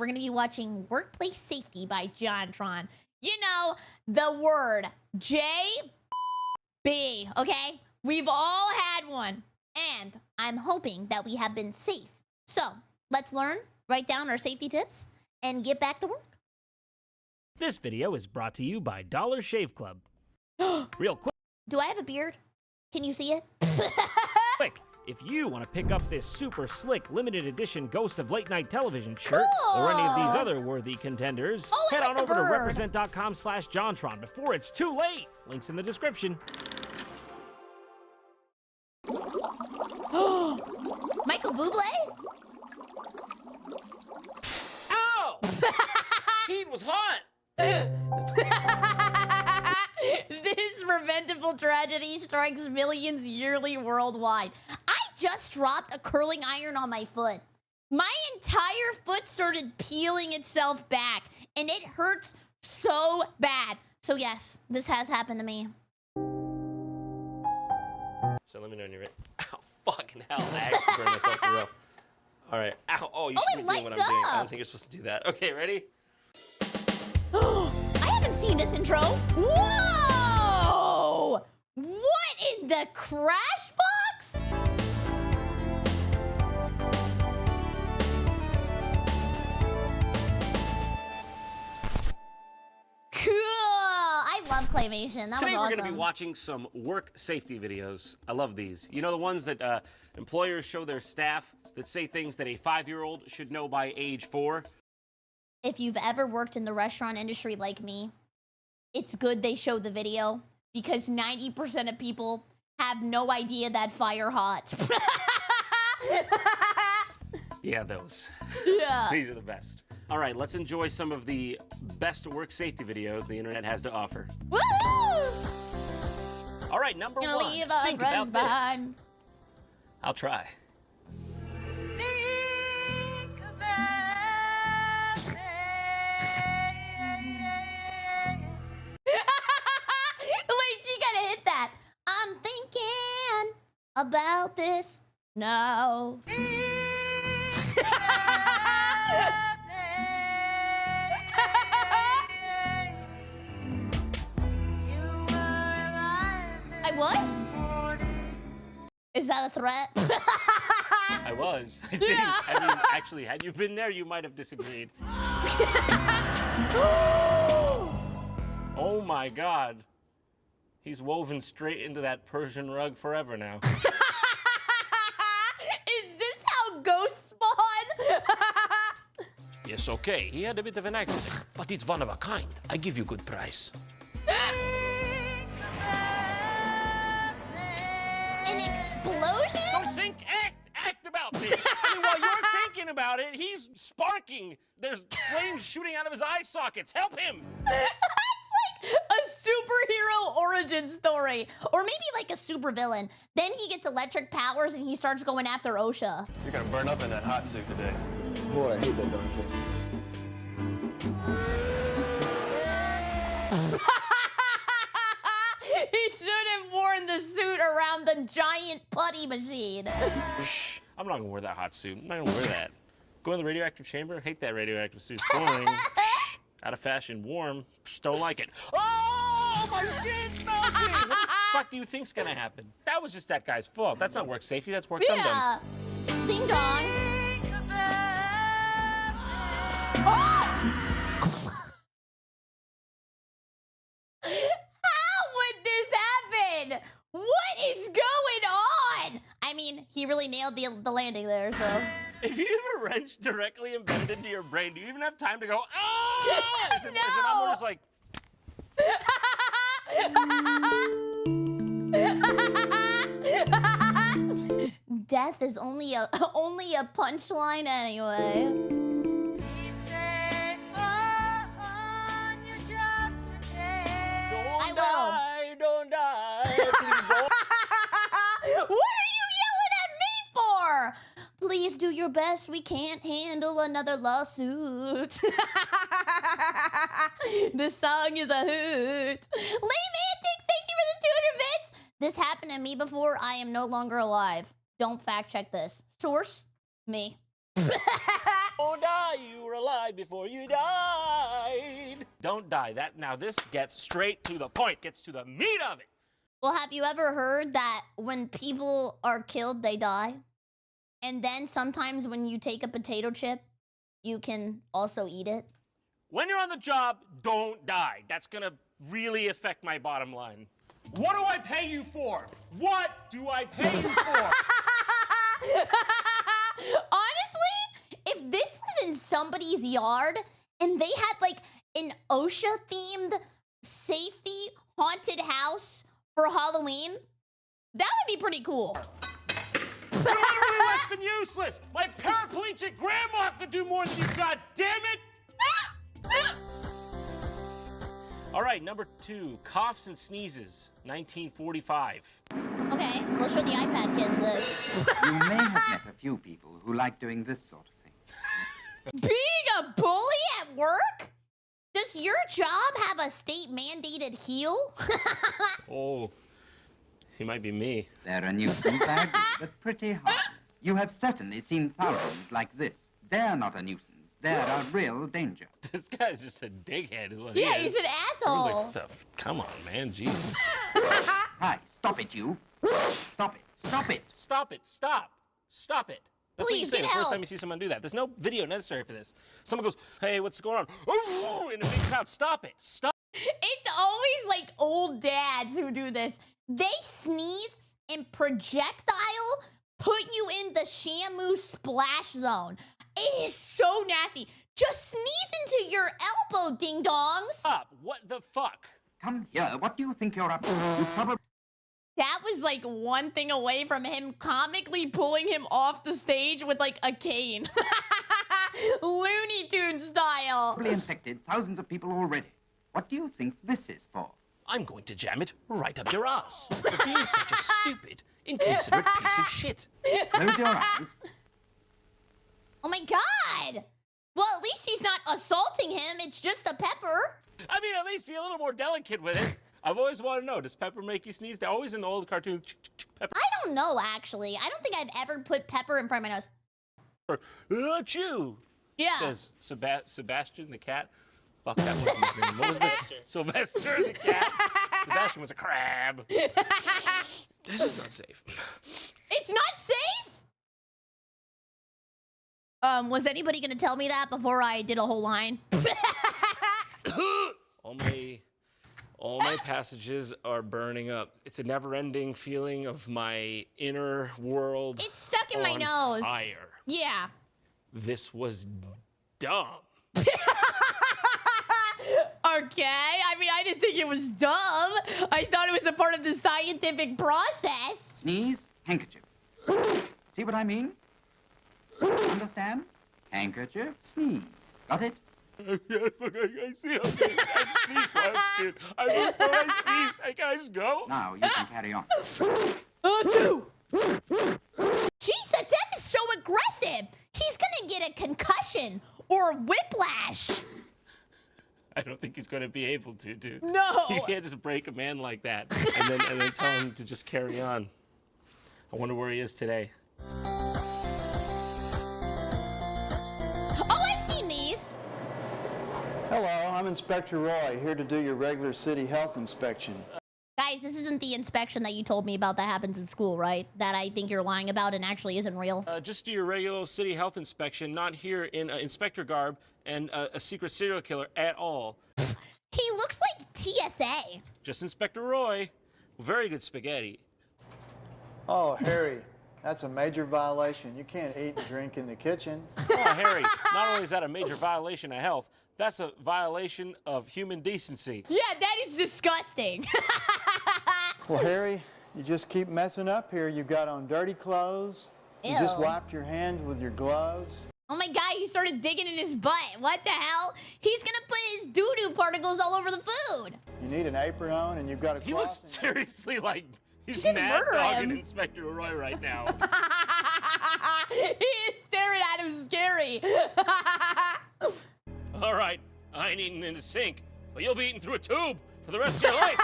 going to be watching Workplace Safety by Jontron. You know, the word JB, okay? We've all had one, and I'm hoping that we have been safe. So, let's learn, write down our safety tips, and get back to work. This video is brought to you by Dollar Shave Club. Real quick. Do I have a beard? Can you see it? Quick, if you want to pick up this super slick limited edition Ghost of Late Night Television shirt or any of these other worthy contenders, head on over to represent.com/Jontron before it's too late. Links in the description. Michael Bublé? Ow! Heat was hot! This preventable tragedy strikes millions yearly worldwide. I just dropped a curling iron on my foot. My entire foot started peeling itself back, and it hurts so bad. So yes, this has happened to me. So let me know when you're ready. Ow, fucking hell. I actually burned myself for real. All right. Ow. Oh, you should be doing what I'm doing. I don't think you're supposed to do that. Okay, ready? I haven't seen this intro. Whoa! What in the crash box? Cool. I love claymation. That Today was awesome. we're going to be watching some work safety videos. I love these. You know the ones that employers show their staff that say things that a 5-year-old should know by age 4? If you've ever worked in the restaurant industry like me, it's good they show the video because 90% of people have no idea that fire hot. Yeah, those. Yeah. These are the best. All right, let's enjoy some of the best work safety videos the internet has to offer. Woohoo! All right, number Gonna one. leave our Think friends about behind. this. I'll try. Wait, she gotta hit that. I'm thinking about this now. I was? Is that a threat? I was. I think. I mean, actually, had you been there, you might have disagreed. Oh my God. He's woven straight into that Persian rug forever now. Is this how ghosts spawn? Yes, okay. He had a bit of an accident, but it's one of a kind. I give you good price. An explosion? Don't think, act about this. I mean, while you're thinking about it, he's sparking. There's flames shooting out of his eye sockets. Help him. That's like a superhero origin story. Or maybe like a supervillain. Then he gets electric powers and he starts going after OSHA. You're gonna burn up in that hot suit today. Boy, I hate that darn thing. He should have worn the suit around the giant putty machine. Shh. I'm not gonna wear that hot suit. I'm not gonna wear that. Go in the radioactive chamber. Hate that radioactive suit. It's boring. Shh. Out of fashion. Warm. Shh. Don't like it. Oh, my skin's melting. What the fuck do you think's gonna happen? That was just that guy's fault. That's not work safety. That's work dum-dum. Yeah. Ding dong. Oh! How would this happen? What is going on? I mean, he really nailed the landing there, so. If you have a wrench directly embedded into your brain, do you even have time to go, ah? Is it not more just like... Death is only a punchline anyway. Don't die, please don't. What are you yelling at me for? Please do your best. We can't handle another lawsuit. This song is a hoot. Laymantics, thank you for the 200 bits. This happened to me before. I am no longer alive. Don't fact check this. Source, me. Oh, die, you were alive before you died. Don't die. Now this gets straight to the point, gets to the meat of it. Well, have you ever heard that when people are killed, they die? And then sometimes when you take a potato chip, you can also eat it? When you're on the job, don't die. That's gonna really affect my bottom line. What do I pay you for? What do I pay you for? Honestly, if this was in somebody's yard and they had like an OSHA-themed safety haunted house for Halloween, that would be pretty cool. You're utterly less than useless. My paraplegic grandma could do more than you, God damn it! All right, number 2, coughs and sneezes, 1945. Okay, we'll show the iPad kids this. You may have met a few people who like doing this sort of thing. Being a bully at work? Does your job have a state-mandated heel? Oh, he might be me. They're a nuisance, I agree, but pretty harmless. You have certainly seen thousands like this. They're not a nuisance. They're a real danger. This guy's just a dickhead, is what Yeah, he is. he's an Everyone's asshole. like, come on, man, Jesus. Hi, stop it, you. Stop it. Stop it. Stop it, stop. Stop it. That's Please, what you say get the first help. time you see someone do that. There's no video necessary for this. Someone goes, hey, what's going on? In a big crowd, stop it, stop. It's always like old dads who do this. They sneeze and projectile put you in the Shamu splash zone. It is so nasty. Just sneeze into your elbow, ding-dongs. Stop, what the fuck? Come here. What do you think you're up to? You probably... That was like one thing away from him comically pulling him off the stage with like a cane. Looney Tunes style. infected thousands of people already. What do you think this is for? I'm going to jam it right up your ass for being such a stupid, inconsiderate piece of shit. Close your eyes. Oh my god! Well, at least he's not assaulting him. It's just a pepper. I mean, at least be a little more delicate with it. I've always wanted to know, does pepper make you sneeze? They're always in the old cartoons. Pepper. I don't know, actually. I don't think I've ever put pepper in front of my nose. Achoo! Yeah. Says Sebastian the cat. Fuck, that wasn't his name. What was that? Sylvester the cat. Sebastian was a crab. This is not safe. It's not safe? Was anybody gonna tell me that before I did a whole line? All my passages are burning up. It's a never-ending feeling of my inner world. It's stuck in my on nose. Fire. Yeah. This was dumb. Okay, I mean, I didn't think it was dumb. I thought it was a part of the scientific process. Sneeze, handkerchief. See what I mean? Understand? Handkerchief, sneeze. Got it? Yeah, fuck, I see. Okay. I just sneezed once, dude. I look for I sneeze. Hey, can I just go? Now you can carry on. Achoo! Jeez, that dad is so aggressive. He's gonna get a concussion or whiplash. I don't think he's going to be able to, dude. No. You can't just break a man like that and then tell him to just carry on. I wonder where he is today. Oh, I've seen these. Hello, I'm Inspector Roy, here to do your regular city health inspection. Guys, this isn't the inspection that you told me about that happens in school, right? That I think you're lying about and actually isn't real. Just do your regular city health inspection, not here in inspector garb and a secret serial killer at all. He looks like TSA. Just Inspector Roy. Very good spaghetti. Oh, Harry, that's a major violation. You can't eat and drink in the kitchen. Oh, Harry, not only is that a major violation of health, that's a violation of human decency. Yeah, that is disgusting. Well, Harry, you just keep messing up here. You got on dirty clothes. You just Ew. wiped your hands with your gloves. Oh my god, he started digging in his butt. What the hell? He's gonna put his doo-doo particles all over the food. You need an apron on, and you've got a He looks cloth in seriously like he's should mad murder dogging him. Inspector Roy right now. He is staring at him scary. All right, I ain't eating in the sink, but you'll be eating through a tube for the rest of your life.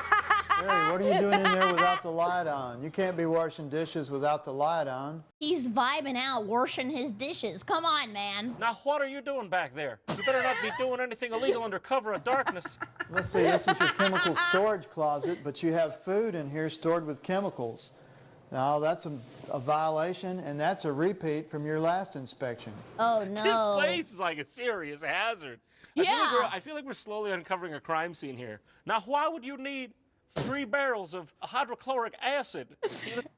Harry, what are you doing in there without the light on? You can't be washing dishes without the light on. He's vibing out, washing his dishes. Come on, man. Now, what are you doing back there? You better not be doing anything illegal under cover of darkness. Let's see, this is your chemical storage closet, but you have food in here stored with chemicals. Now, that's a violation, and that's a repeat from your last inspection. Oh, no. This place is like a serious hazard. I feel like we're slowly uncovering a crime scene here. Now, why would you need 3 barrels of hydrochloric acid?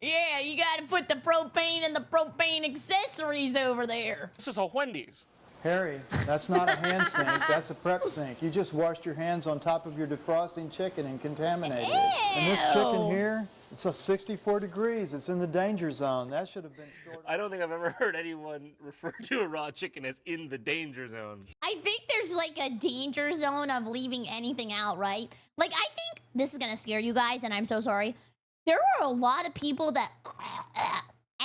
Yeah, you gotta put the propane and the propane accessories over there. This is a Wendy's. Harry, that's not a hand sink, that's a prep sink. You just washed your hands on top of your defrosting chicken and contaminated it. And this chicken here, it's 64 degrees. It's in the danger zone. That should have been stored. I don't think I've ever heard anyone refer to a raw chicken as in the danger zone. I think there's like a danger zone of leaving anything out, right? Like, I think this is gonna scare you guys, and I'm so sorry. There are a lot of people that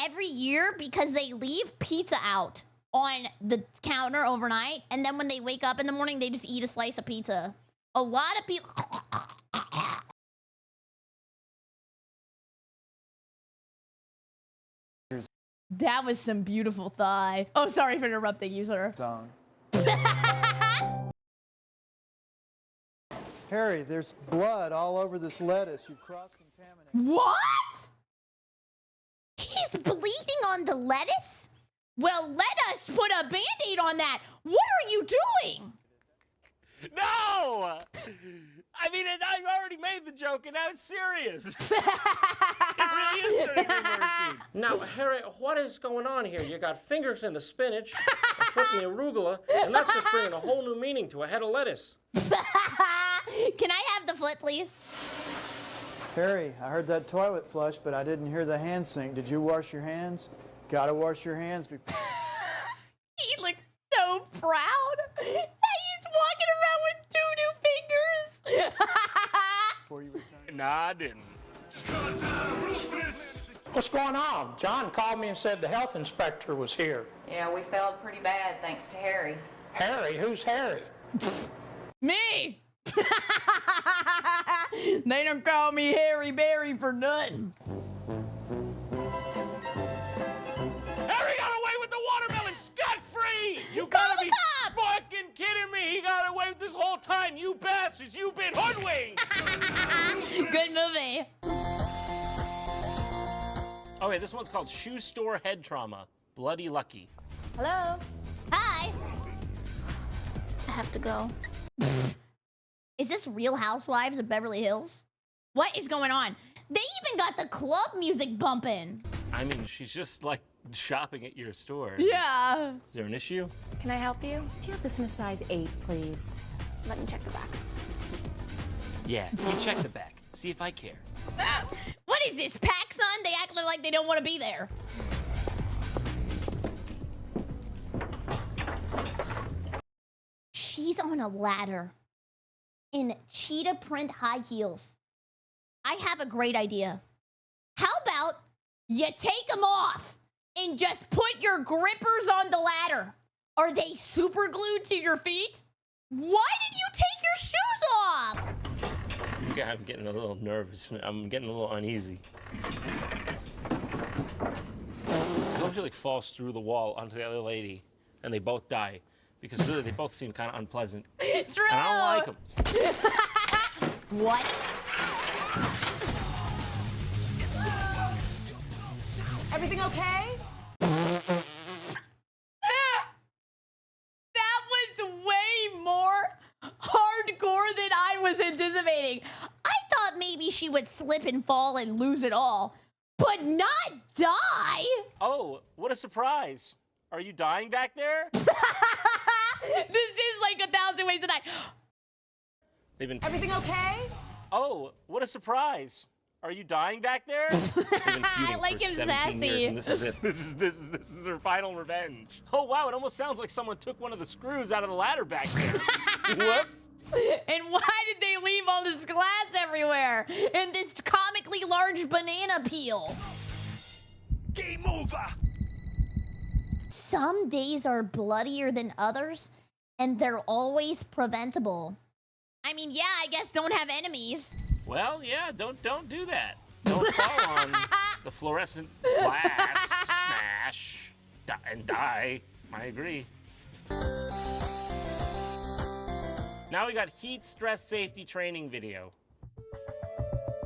every year, because they leave pizza out on the counter overnight, and then when they wake up in the morning, they just eat a slice of pizza. A lot of people. That was some beautiful thigh. Oh, sorry for interrupting you, sir. Zone. Harry, there's blood all over this lettuce. You cross-contaminated. What? He's bleeding on the lettuce? Well, let us put a Band-Aid on that. What are you doing? No! I mean, I already made the joke, and now it's serious. It really is turning into a routine. Now, Harry, what is going on here? You got fingers in the spinach, a foot in the arugula, and that's just bringing a whole new meaning to a head of lettuce. Can I have the foot, please? Harry, I heard that toilet flush, but I didn't hear the hand sink. Did you wash your hands? Gotta wash your hands before. He looks so proud. He's walking around with 2 new fingers. Before you return. Nah, I didn't. What's going on? John called me and said the health inspector was here. Yeah, we failed pretty bad thanks to Harry. Harry? Who's Harry? Me. They don't call me Harry Berry for nothing. Harry got away with the watermelon scot-free! You Call gotta the be cops! fucking kidding me! He got away with this whole time! You bastards! You've been hoodwinked! Good movie. Okay, this one's called Shoe Store Head Trauma. Bloody Lucky. Hello? Hi. I have to go. Is this Real Housewives of Beverly Hills? What is going on? They even got the club music bumping. I mean, she's just like shopping at your store. Yeah. Is there an issue? Can I help you? Do you have this in a size 8, please? Let me check the back. Yeah, you check the back. See if I care. What is this, PacSun? They act like they don't want to be there. She's on a ladder in cheetah print high heels. I have a great idea. How about you take them off and just put your grippers on the ladder? Are they super glued to your feet? Why did you take your shoes off? Okay, I'm getting a little nervous. I'm getting a little uneasy. I hope she like falls through the wall onto the other lady, and they both die, because really they both seem kind of unpleasant. True. And I don't like them. What? Everything okay? That was way more hardcore than I was anticipating. I thought maybe she would slip and fall and lose it all, but not die. Oh, what a surprise. Are you dying back there? This is like 1,000 Ways to Die. They've been. Everything okay? Oh, what a surprise. Are you dying back there? They've been feuding I like for him 17 years, sassy. and this is it. This is her final revenge. Oh wow, it almost sounds like someone took one of the screws out of the ladder back there. Whoops. And why did they leave all this glass everywhere? And this comically large banana peel? Game over! Some days are bloodier than others, and they're always preventable. I mean, yeah, I guess don't have enemies. Well, yeah, don't do that. Don't fall on the fluorescent glass, smash, and die. I agree. Now we got heat stress safety training video.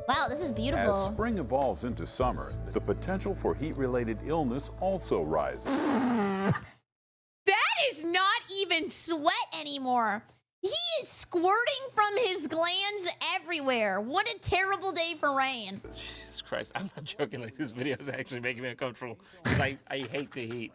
Wow, this is beautiful. As spring evolves into summer, the potential for heat-related illness also rises. That is not even sweat anymore. He is squirting from his glands everywhere. What a terrible day for rain. Jesus Christ, I'm not joking. Like, this video is actually making me uncomfortable because I hate the heat.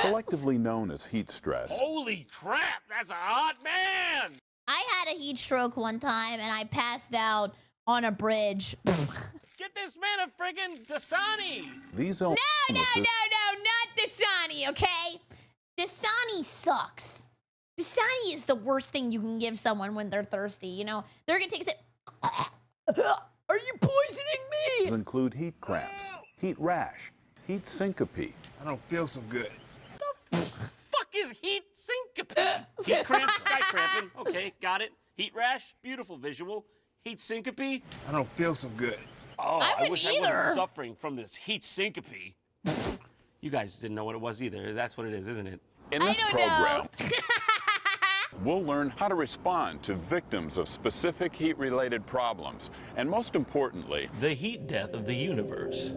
Collectively known as heat stress. Holy crap, that's a hot man! I had a heat stroke one time and I passed out on a bridge. Get this man a friggin' Dasani! These No, not Dasani, okay? Dasani sucks. Dasani is the worst thing you can give someone when they're thirsty, you know? They're gonna take a sip. Are you poisoning me? Include heat cramps, heat rash, heat syncope. I don't feel so good. The fuck is heat syncope? Heat cramp, sky cramping. Okay, got it. Heat rash, beautiful visual. Heat syncope. I don't feel so good. Oh, I wish I either. wasn't suffering from this heat syncope. You guys didn't know what it was either. That's what it is, isn't it? In this program, we'll learn how to respond to victims of specific heat-related problems, and most importantly, the heat death of the universe.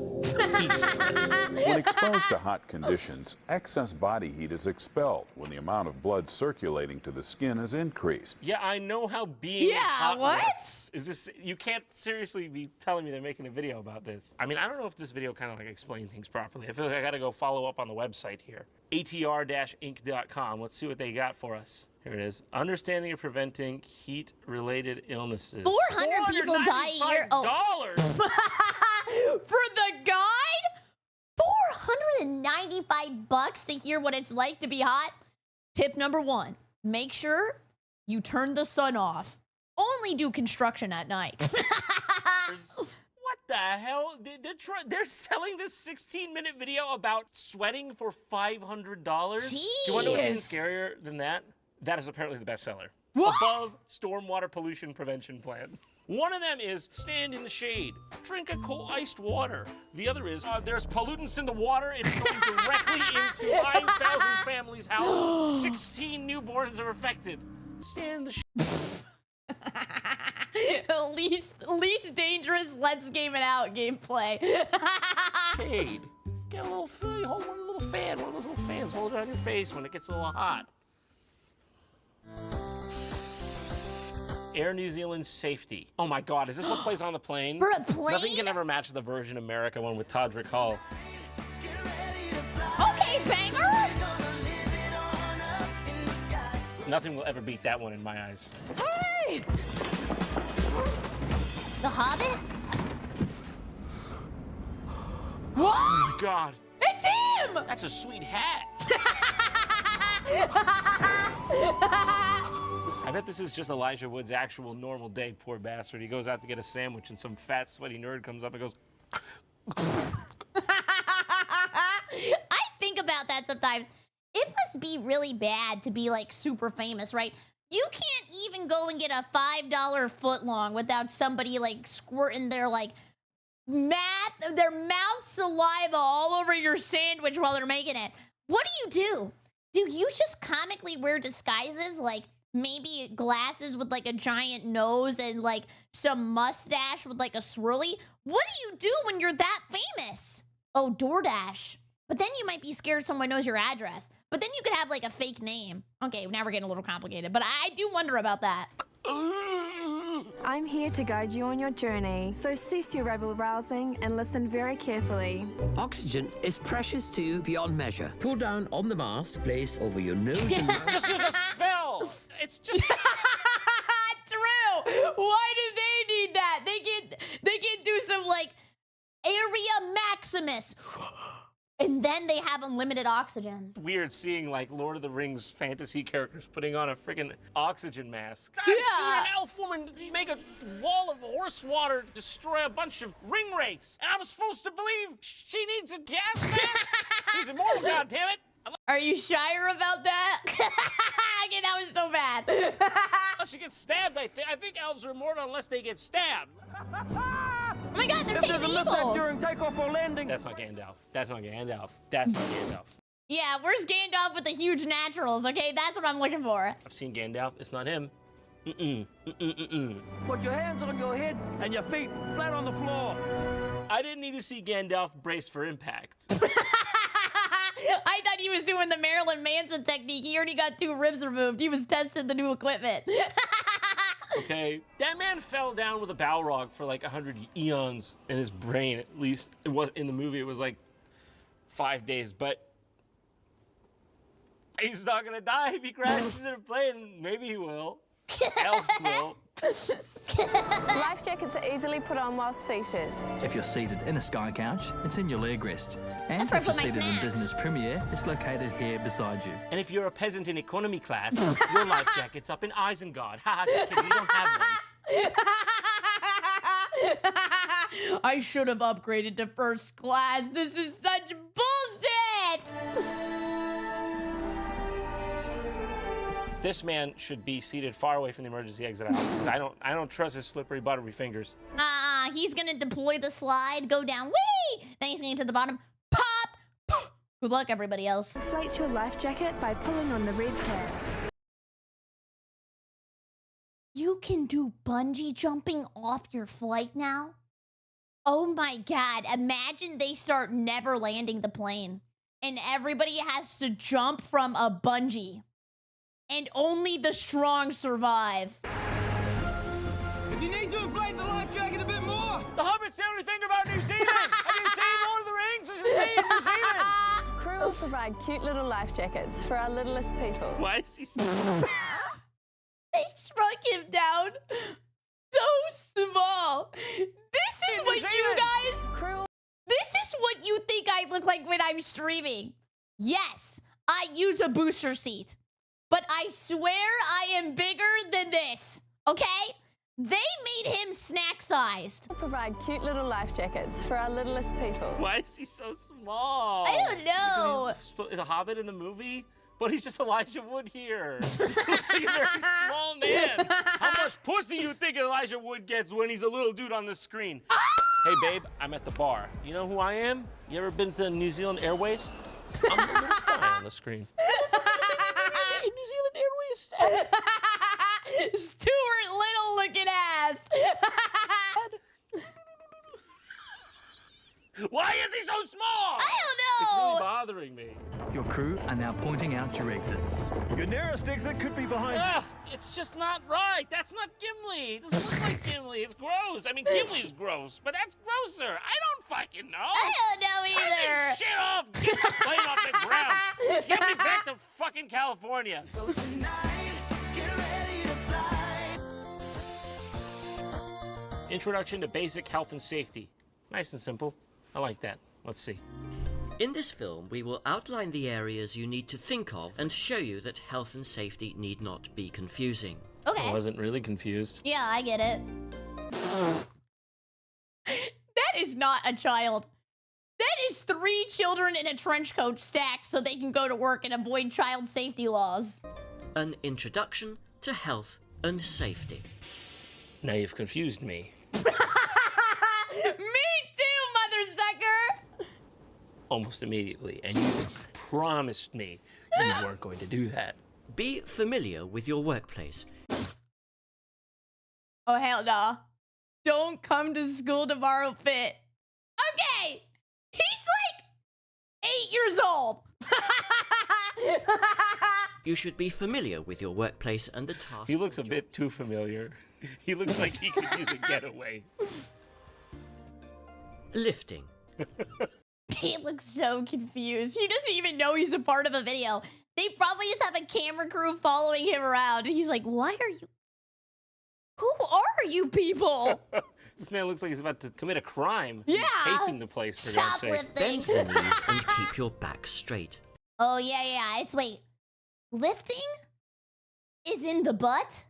Heat stress. When exposed to hot conditions, excess body heat is expelled when the amount of blood circulating to the skin is increased. Yeah, I know how being Yeah, hot what? works. Is this? You can't seriously be telling me they're making a video about this. I mean, I don't know if this video kind of like explained things properly. I feel like I gotta go follow up on the website here. ATR-inc.com. Let's see what they got for us. Here it is. Understanding and preventing heat-related illnesses. 400 people die a year. $495. For the guide? $495 to hear what it's like to be hot? Tip number 1, make sure you turn the sun off. Only do construction at night. What the hell? They're selling this 16-minute video about sweating for $500? Do you want to know what's even scarier than that? That is apparently the bestseller. What? Above stormwater pollution prevention plan. One of them is stand in the shade, drink a cold iced water. The other is there's pollutants in the water. It's going directly into 9,000 families' houses. 16 newborns are affected. Stand in the shade. least dangerous, let's game it out gameplay. Shade. Get a little, hold one little fan, one of those little fans, hold it on your face when it gets a little hot. Air New Zealand safety. Oh my God, is this what plays on the plane? For a plane? Nothing can ever match the Virgin America one with Todrick Hall. Okay, banger! Nothing will ever beat that one in my eyes. Hey! The Hobbit? What? Oh my God. It's him! That's a sweet hat. I bet this is just Elijah Wood's actual normal day, poor bastard. He goes out to get a sandwich and some fat, sweaty nerd comes up and goes... I think about that sometimes. It must be really bad to be like super famous, right? You can't even go and get a $5 footlong without somebody like squirting their like their mouth saliva all over your sandwich while they're making it. What do? Do you just comically wear disguises like maybe glasses with like a giant nose and like some mustache with like a swirly? What do you do when you're that famous? Oh, DoorDash. But then you might be scared someone knows your address. But then you could have like a fake name. Okay, now we're getting a little complicated, but I do wonder about that. I'm here to guide you on your journey, so cease your rebel browsing and listen very carefully. Oxygen is precious to you beyond measure. Pull down on the mask, place over your nose and mouth. Just use a spell. It's just... True. Why do they need that? They can do some like area maximus. And then they have unlimited oxygen. Weird seeing like Lord of the Rings fantasy characters putting on a freaking oxygen mask. Yeah. I've seen an elf woman make a wall of horse water destroy a bunch of ring wraiths. And I'm supposed to believe she needs a gas mask? She's immortal, goddammit. Are you shyer about that? Okay, that was so bad. Unless you get stabbed, I think elves are immortal unless they get stabbed. Oh my God, they're taking the Eagles. During takeoff or landing. That's not Gandalf. That's not Gandalf. That's not Gandalf. Yeah, where's Gandalf with the huge naturals? Okay, that's what I'm looking for. I've seen Gandalf. It's not him. Put your hands on your head and your feet flat on the floor. I didn't need to see Gandalf brace for impact. I thought he was doing the Marilyn Manson technique. He already got 2 ribs removed. He was testing the new equipment. Okay, that man fell down with a Balrog for like 100 eons in his brain. At least it was in the movie. It was like 5 days, but he's not gonna die if he crashes in a plane. Maybe he will. Elves will. Life jackets are easily put on while seated. If you're seated in a sky couch, it's in your leg rest. And That's where I if you're put my seated in snacks. business premier, it's located here beside you. And if you're a peasant in economy class, your life jacket's up in Isengard. Haha, just kidding, you don't have one. I should have upgraded to first class. This is such bullshit. This man should be seated far away from the emergency exit aisle. 'Cause I don't trust his slippery, buttery fingers. He's gonna deploy the slide, go down, whee! Then he's gonna get to the bottom, pop! Good luck, everybody else. Inflate your life jacket by pulling on the red tab. You can do bungee jumping off your flight now? Oh my God, imagine they start never landing the plane and everybody has to jump from a bungee and only the strong survive. If you need to inflate the life jacket a bit more. The Hobbit's the only thing about New Zealand. Have you seen Lord of the Rings? This is me in New Zealand. Crew will provide cute little life jackets for our littlest people. Why is he so... They shrunk him down so small. This is what you guys... Crew. This is what you think I look like when I'm streaming. Yes, I use a booster seat. But I swear I am bigger than this, okay? They made him snack-sized. We'll provide cute little life jackets for our littlest people. Why is he so small? I don't know. Is a Hobbit in the movie? But he's just Elijah Wood here. He looks like a very small man. How much pussy you think Elijah Wood gets when he's a little dude on the screen? Hey, babe, I'm at the bar. You know who I am? You ever been to New Zealand Airways? I'm the little guy on the screen. New Zealand Airways. Stuart Little looking ass. Why is he so small? I don't know. It's really bothering me. Your crew are now pointing out your exits. Your nearest exit could be behind Ugh, it's just not right. That's not Gimli. It doesn't look like Gimli. It's gross. I mean, Gimli's gross, but that's grosser. I don't fucking know. I don't know Turn either. this shit off. Get the plane off the ground. Get me back to fucking California. So tonight, get ready to fly. Introduction to basic health and safety. Nice and simple. I like that. Let's see. In this film, we will outline the areas you need to think of and show you that health and safety need not be confusing. Okay. I wasn't really confused. Yeah, I get it. That is not a child. That is 3 children in a trench coat stacked so they can go to work and avoid child safety laws. An introduction to health and safety. Now you've confused me. Me too, mother sucker! Almost immediately. And you promised me you weren't going to do that. Be familiar with your workplace. Oh, hell no. Don't come to school tomorrow fit. Okay! He's like 8 years old. You should be familiar with your workplace and the tasks. He looks a bit too familiar. He looks like he could use a getaway. Lifting. He looks so confused. He doesn't even know he's a part of a video. They probably just have a camera crew following him around. Why are you... Who are you people? This man looks like he's about to commit a crime. Yeah. He's pacing the place, for God's sake. Bend the knees and keep your back straight. Oh, yeah. Wait. Lifting is in the butt?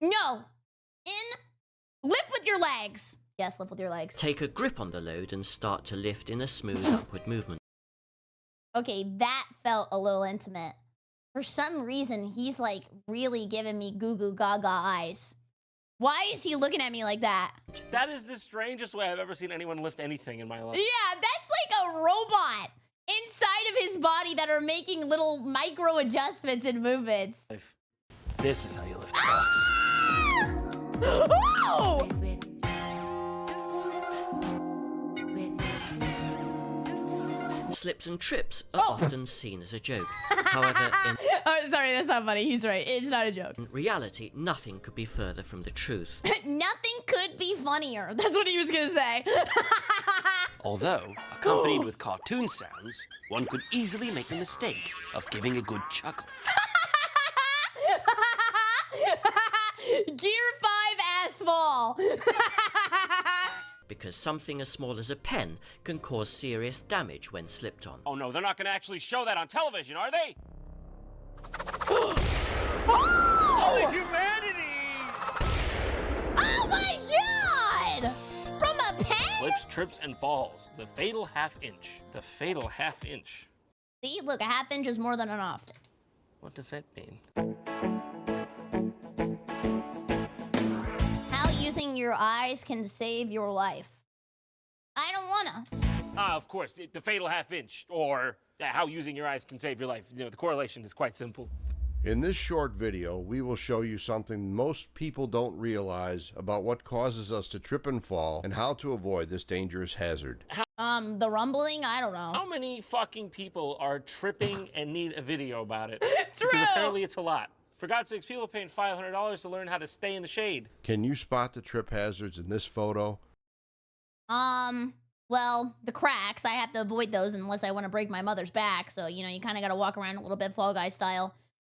No. Lift with your legs. Yes, lift with your legs. Take a grip on the load and start to lift in a smooth upward movement. Okay, that felt a little intimate. For some reason, he's like really giving me goo goo gaga eyes. Why is he looking at me like that? That is the strangest way I've ever seen anyone lift anything in my life. Yeah, that's like a robot inside of his body that are making little micro adjustments and movements. This is how you lift a box. Oh! Slips and trips are often seen as a joke. However, in Oh, sorry, that's not funny. He's right. It's not a joke. reality, nothing could be further from the truth. Nothing could be funnier. That's what he was gonna say. Although, accompanied with cartoon sounds, one could easily make the mistake of giving a good chuckle. Gear 5 ass fall. Because something as small as a pen can cause serious damage when slipped on. Oh no, they're not gonna actually show that on television, are they? Oh! Humanity! Oh my god! From a pen? Slips, trips, and falls. The fatal half inch. The fatal half inch. See, look, a half inch is more than enough. What does that mean? How using your eyes can save your life. I don't wanna. Of course, the fatal half inch, or how using your eyes can save your life. You know, the correlation is quite simple. In this short video, we will show you something most people don't realize about what causes us to trip and fall and how to avoid this dangerous hazard. The rumbling? I don't know. How many fucking people are tripping and need a video about it? True. Because apparently it's a lot. For God's sakes, people are paying $500 to learn how to stay in the shade. Can you spot the trip hazards in this photo? Well, the cracks, I have to avoid those unless I want to break my mother's back. So, you know, you kind of got to walk around a little bit Fall Guy style.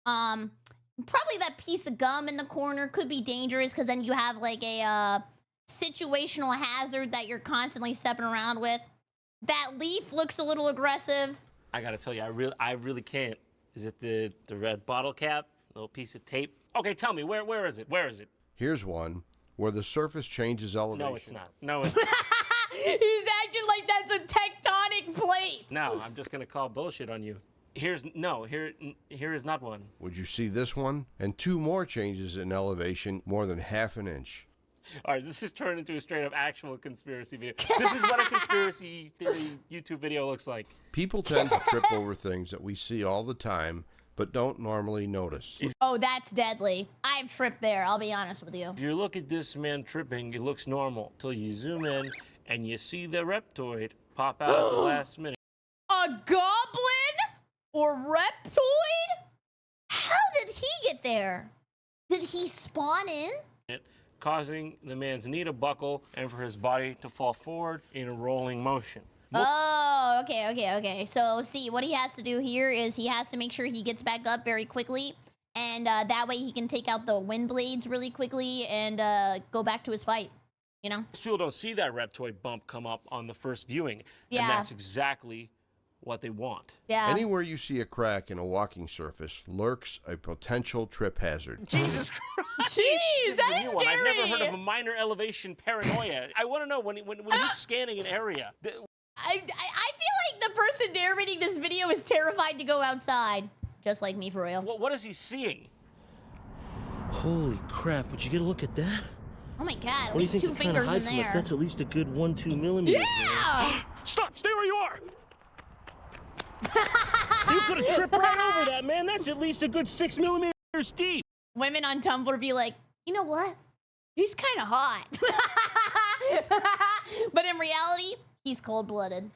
Probably that piece of gum in the corner could be dangerous because then you have like a situational hazard that you're constantly stepping around with. That leaf looks a little aggressive. I gotta tell you, I really can't. Is it the red bottle cap? Little piece of tape? Okay, tell me, where is it? Where is it? Here's one where the surface changes elevation. No, it's not. No, it's not. He's acting like that's a tectonic plate. No, I'm just gonna call bullshit on you. Here is not one. Would you see this one? And two more changes in elevation, more than half an inch. All right, this has turned into a straight up actual conspiracy video. This is what a conspiracy theory YouTube video looks like. People tend to trip over things that we see all the time, but don't normally notice. Oh, that's deadly. I've tripped there, I'll be honest with you. If you look at this man tripping, it looks normal till you zoom in and you see the reptoid pop out at the last minute. A goblin? Or reptoid? How did he get there? Did he spawn in? Causing the man's knee to buckle and for his body to fall forward in a rolling motion. Oh, okay. So, see, what he has to do here is he has to make sure he gets back up very quickly, and that way he can take out the wind blades really quickly and go back to his fight, you know? Most people don't see that reptoid bump come up on the first viewing, Yeah. and that's exactly what they want. Yeah. Anywhere you see a crack in a walking surface lurks a potential trip hazard. Jesus Christ! Jeez, that is one. I've never scary. heard of a minor elevation paranoia. I want to know when he's scanning an area. I feel like the person narrating this video is terrified to go outside. Just like me, for real. What is he seeing? Holy crap, would you get a look at that? Oh my god, at What do you least think 2 it kinda fingers in hides from us? there. That's at least a good 1-2 millimeters. Yeah! Stop! Stay where you are! You could have tripped right over that, man. That's at least a good 6 millimeters deep. Women on Tumblr be like, you know what? He's kind of hot. But in reality, he's cold-blooded.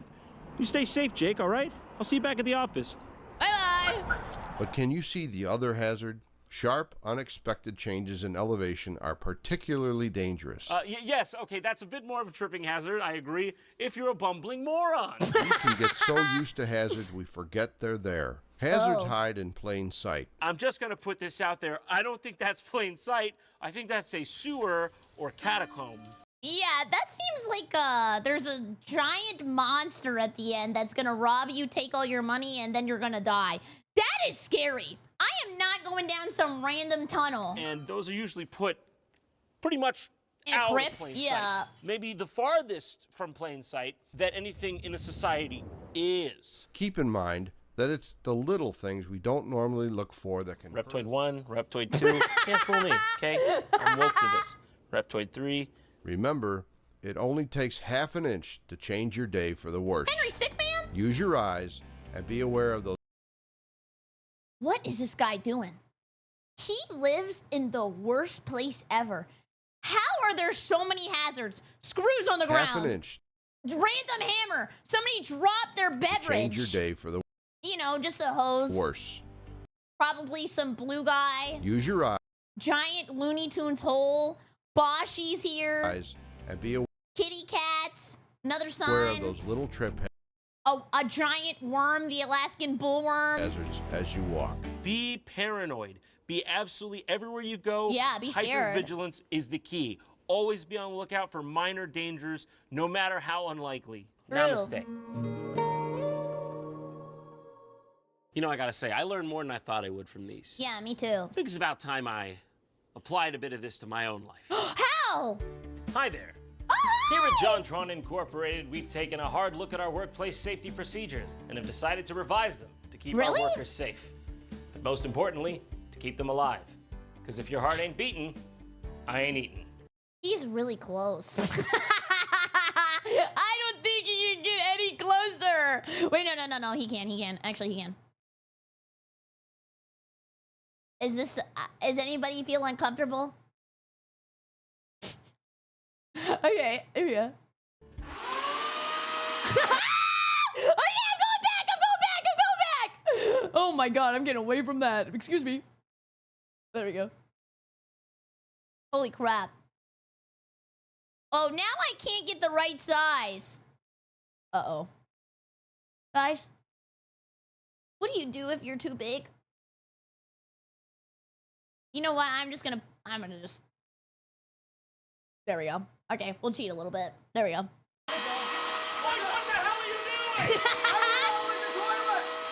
You stay safe, Jake, all right? I'll see you back at the office. Bye-bye! But can you see the other hazard? Sharp, unexpected changes in elevation are particularly dangerous. Yes, okay, that's a bit more of a tripping hazard, I agree, if you're a bumbling moron. We can get so used to hazards we forget they're there. Hazards hide in plain sight. I'm just going to put this out there. I don't think that's plain sight. I think that's a sewer or catacomb. Yeah, that seems like there's a giant monster at the end that's gonna rob you, take all your money, and then you're gonna die. That is scary. I am not going down some random tunnel. And those are usually put pretty much In a out crypt? of plain Yeah. sight. Maybe the farthest from plain sight that anything in a society is. Keep in mind that it's the little things we don't normally look for that can... Reptoid 1, Reptoid 2. Can't fool me, okay? I'm woke to this. Reptoid 3. Remember, it only takes half an inch to change your day for the worse. Henry Stickman? Use your eyes and be aware of those... What is this guy doing? He lives in the worst place ever. How are there so many hazards? Screws on the ground. Half an inch. Random hammer. Somebody dropped their beverage. Change your day for the... You know, just a hose. Worse. Probably some blue guy. Use your eyes. Giant Looney Tunes hole. Boshi's here. And be aware Kitty cats. Another of sign. those little trip A giant worm, the Alaskan bullworm. hazards as you walk. Be paranoid. Be absolutely everywhere you go. Yeah, be scared. Hypervigilance is the key. Always be on the lookout for minor dangers, no matter how unlikely. True. Namaste. You know, I gotta say, I learned more than I thought I would from these. Yeah, me too. I think it's about time I applied a bit of this to my own life. How? Hi there. Here at Jontron Incorporated, we've taken a hard look at our workplace safety procedures and have decided to revise them to keep our workers safe. But most importantly, to keep them alive. Because if your heart ain't beating, I ain't eating. He's really close. I don't think he can get any closer. Wait, no. He can. Actually, he can. Is anybody feel uncomfortable? Okay, here we go. Oh yeah, I'm going back! Oh my god, I'm getting away from that. Excuse me. There we go. Holy crap. Oh, now I can't get the right size. Uh-oh. Guys, what do you do if you're too big? You know what? I'm gonna just... There we go. Okay, we'll cheat a little bit. There we go. What the hell are you doing?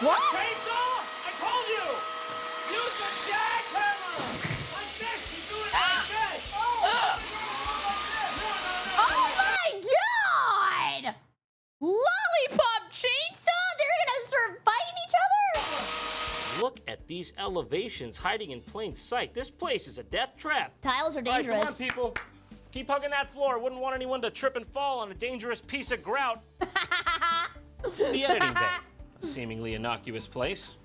What? Chainsaw? I told you! Use the jackhammer! Like this! He's doing it like this! Oh my god! Lollipop chainsaw? They're gonna start fighting each other? Look at these elevations hiding in plain sight. This place is a death trap. Tiles are dangerous. All right, come on, people. Keep hugging that floor. Wouldn't want anyone to trip and fall on a dangerous piece of grout. The editing bay. A seemingly innocuous place.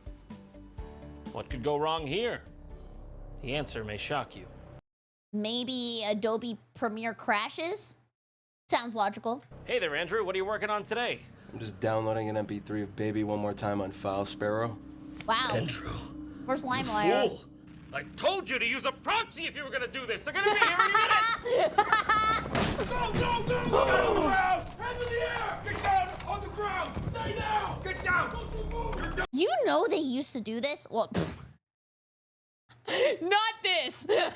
What could go wrong here? The answer may shock you. Maybe Adobe Premiere crashes? Sounds logical. Hey there, Andrew. What are you working on today? I'm just downloading an MP3 of Baby One More Time on File Sparrow. Wow. Andrew. Where's LimeWire? Fool! I told you to use a proxy if you were gonna do this. They're gonna be here any minute. Go! Get on the ground! Hands in the air! Get down on the ground! Stay down! Get down! You know they used to do this? Well, not this. Yeah,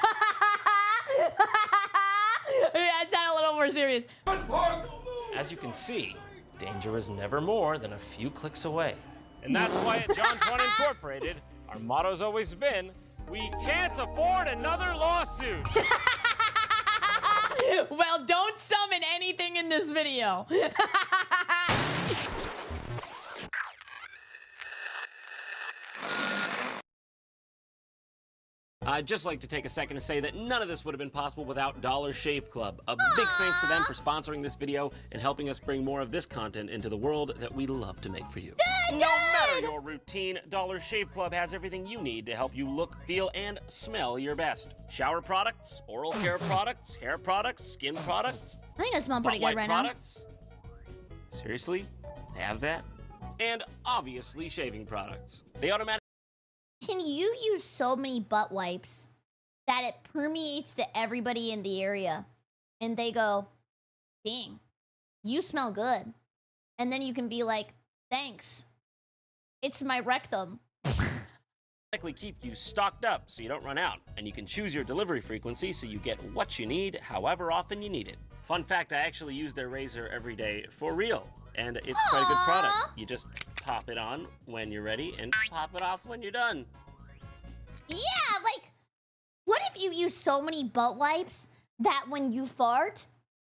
it sounded a little more serious. As you can see, danger is never more than a few clicks away. And that's why at Jontron Incorporated, our motto's always been, we can't afford another lawsuit. Well, don't summon anything in this video. I'd just like to take a second to say that none of this would have been possible without Dollar Shave Club. A big thanks to them for sponsoring this video and helping us bring more of this content into the world that we love to make for you. No matter your routine, Dollar Shave Club has everything you need to help you look, feel, and smell your best. Shower products, oral care products, hair products, skin products. I think I smell pretty butt good wipe right products. Seriously? They have that? And obviously shaving products. They automatically... Can you use so many butt wipes that it permeates to everybody in the area? And they go, dang, you smell good. And then you can be like, thanks. It's my rectum. keep you stocked up so you don't run out, and you can choose your delivery frequency so you get what you need however often you need it. Fun fact, I actually use their razor every day for real, and it's quite a good product. You just pop it on when you're ready and pop it off when you're done. Yeah, like, what if you use so many butt wipes that when you fart,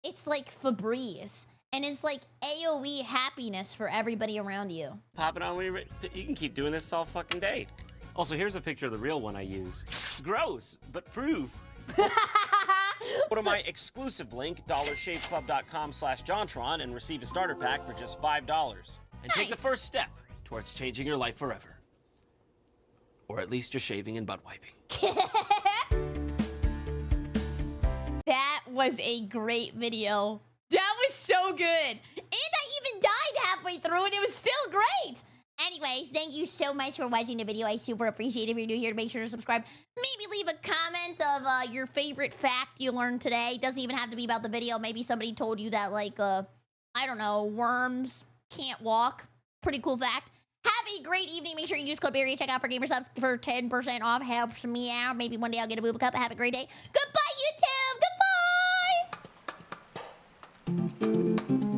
it's like Febreze, And it's like AOE happiness for everybody around you. Pop it on when you can keep doing this all fucking day. Also, here's a picture of the real one I use. Gross, but proof. Go to my exclusive link, dollarshaveclub.com/Jontron, and receive a starter pack for just $5. And take the first step towards changing your life forever. Or at least you're shaving and butt wiping. That was a great video. That was so good. And I even died halfway through and it was still great. Anyways, thank you so much for watching the video. I super appreciate it. If you're new here, make sure to subscribe. Maybe leave a comment of your favorite fact you learned today. Doesn't even have to be about the video. Maybe somebody told you that, like, I don't know, worms can't walk. Pretty cool fact. Have a great evening. Make sure you use code Berry. Check out for Gamer Subs for 10% off. Helps me out. Maybe one day I'll get a booba cup. Have a great day. Goodbye, YouTube. Goodbye.